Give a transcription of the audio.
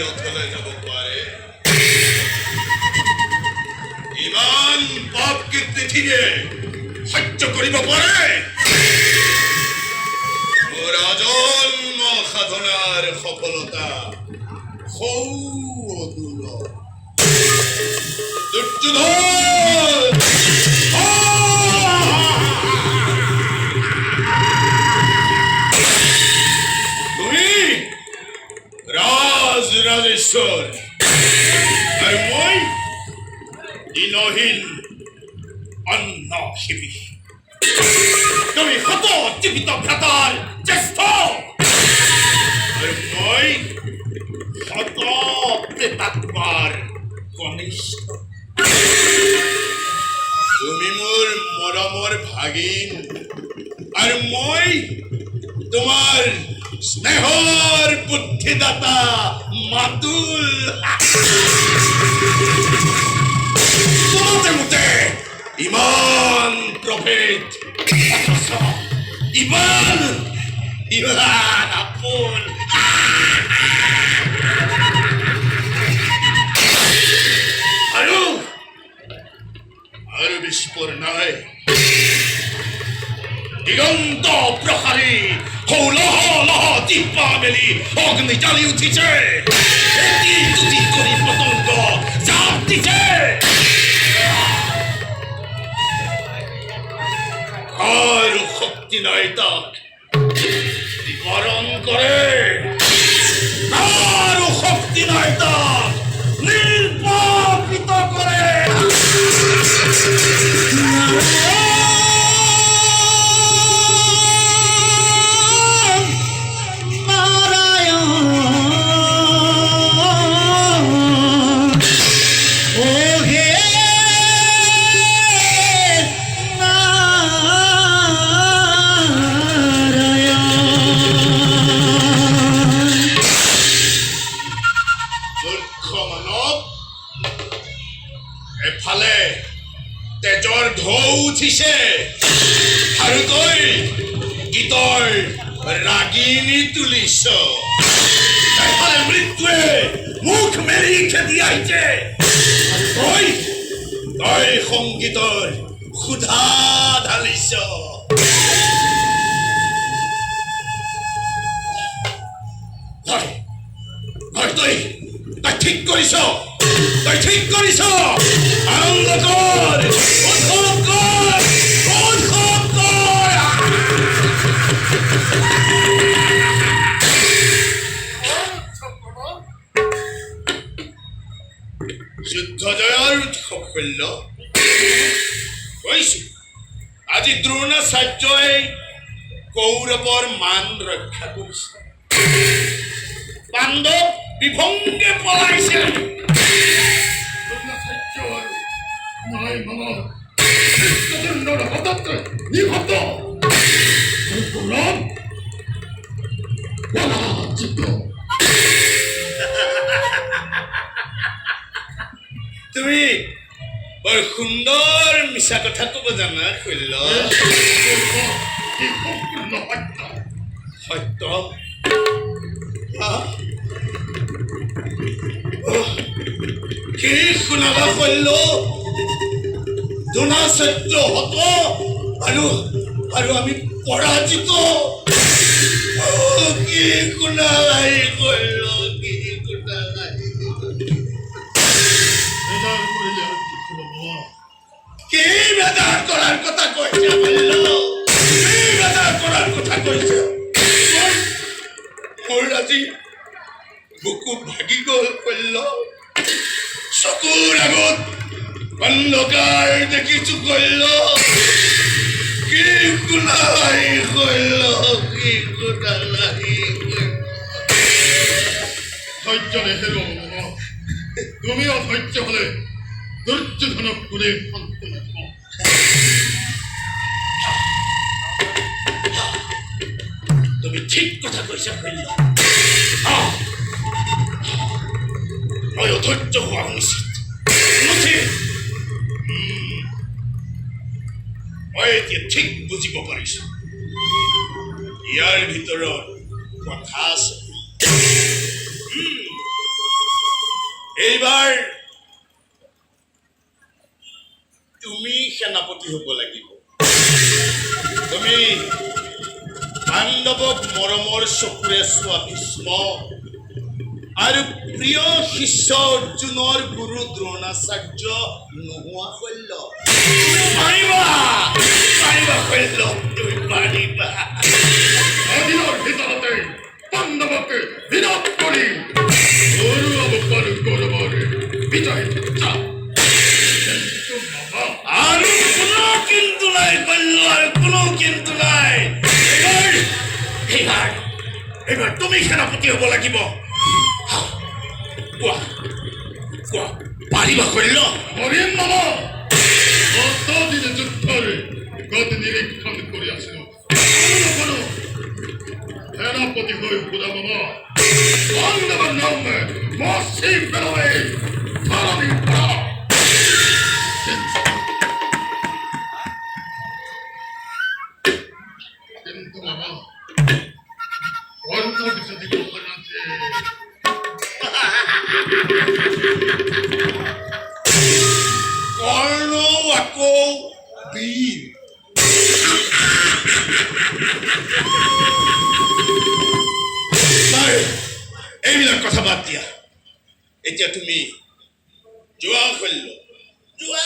অথলে যাব পাৰে ইমান পাপ কীৰ্তিৰে সহ্য কৰিব পাৰে মোৰ আজন্ম সাধনাৰ সফলতা সৌদূৰ দুৰ্যোধন তুমি ৰাজেশ্বৰ আৰু মই দিনহীন অন্ন শিবি তুমি শত জীৱিত ভ্ৰাতাৰ জ্যেষ্ঠ আৰু মই শত প্ৰেতাত্মাৰ কনিষ্ঠ তুমি মোৰ মৰমৰ ভাগিন আৰু মই তোমাৰ স্নেহৰ বুদ্ধিদাতা মাতুল মোতে ইমান প্ৰভেদ ইমান আপোন আৰু বিস্ফোৰ নাই দিগন্ত প্ৰসাৰী লহ লহ জিহ্বা মেলি অগ্নি জ্বলি উঠিছে এটি দুটি কৰি পতংগ জাপ দিছে আৰু শক্তি নাই তাক বিবৰণ কৰে আৰু শক্তি নাই তাক নিৰ্বাপিত কৰে এফালে তেজৰ ঢৌ উঠিছে আৰু তই গীতৰ ৰাগিনী তুলিছ এফালে মৃত্যুৱে মুখ মেলি খেদি আহিছে তই সংগীতৰ সুধা ঢালিছ তই ঠিক কৰিছ তই ঠিক কৰিছ আনন্দ কৰ উৎসৱ কৰ যুদ্ধ জয়ৰ সাফল্য কৈছো আজি দ্ৰোণাচাৰ্যই কৌৰৱৰ মান ৰক্ষা কৰিছে পাণ্ডৱ বিভংগে পলাইছে নাই মামা কৃষ্ণচন্দ্ৰৰ হাতত নিহত তুমি বৰ সুন্দৰ মিছা কথা ক'ব জানা শৈল সত্য কি শুনাবা শৈল দ্ৰোণাচাৰ্য হত আৰু আমি পৰাজিত কি শুনাবাই শৈল কি শুনাবাই কি বেদাৰ কৰাৰ কথা কৈছে কি বেদাৰ কৰাৰ কথা কৈছে মোৰ আজি বুকু ভাগি গ'ল শৈল চকুৰ আগত অন্ধকাৰ দেখিছো শৈল কি শুনাই শৈল কি শুনাই ধৈৰ্য নেহেৰো তুমি অধৈৰ্য হলে দুৰ্যোধনক কোনে সান্তনা দিব তুমি ঠিক কথা কৈছা শৈল মই অধৈৰ্য হোৱা উচিত মই এতিয়া ঠিক বুজিব পাৰিছো ইয়াৰ ভিতৰত কথা আছে এইবাৰ তুমি সেনাপতি হ'ব লাগিব তুমি পাণ্ডৱক মৰমৰ চকুৰে চোৱা ভীষ্ম আৰু প্ৰিয় শিষ্য অৰ্জুনৰ গুৰু দ্ৰোণাচাৰ্য নোহোৱা শল্য পাৰিবা শল্য তুমি পাৰিবা এদিনৰ ভিতৰতে পাণ্ডৱক বিনাশ কৰি হৰুৱাব পাৰো কৌৰৱৰ বিজয় যাওক। আৰু কোনো কিন্তু নাই শল্য আৰু কোনো কিন্তু নাই এইবাৰ তুমি সেনাপতি হ'ব লাগিব কোৱা পাৰিবা শল্য মৰিম মামা অতদিনে যুদ্ধৰ গতি নিৰীক্ষণ কৰি আছিলো কোনো সেনাপতি হৈ পুৰা মামা পাণ্ডৱৰ নাম মচি পেলাই ধৰণিৰ পৰা কিন্তু মামা অন্য কিছু দিক আছে কৰ্ণ আকৌ বীৰ এইবিলাক কথা বাদ দিয়া এতিয়া তুমি যোৱা শল্য যোৱা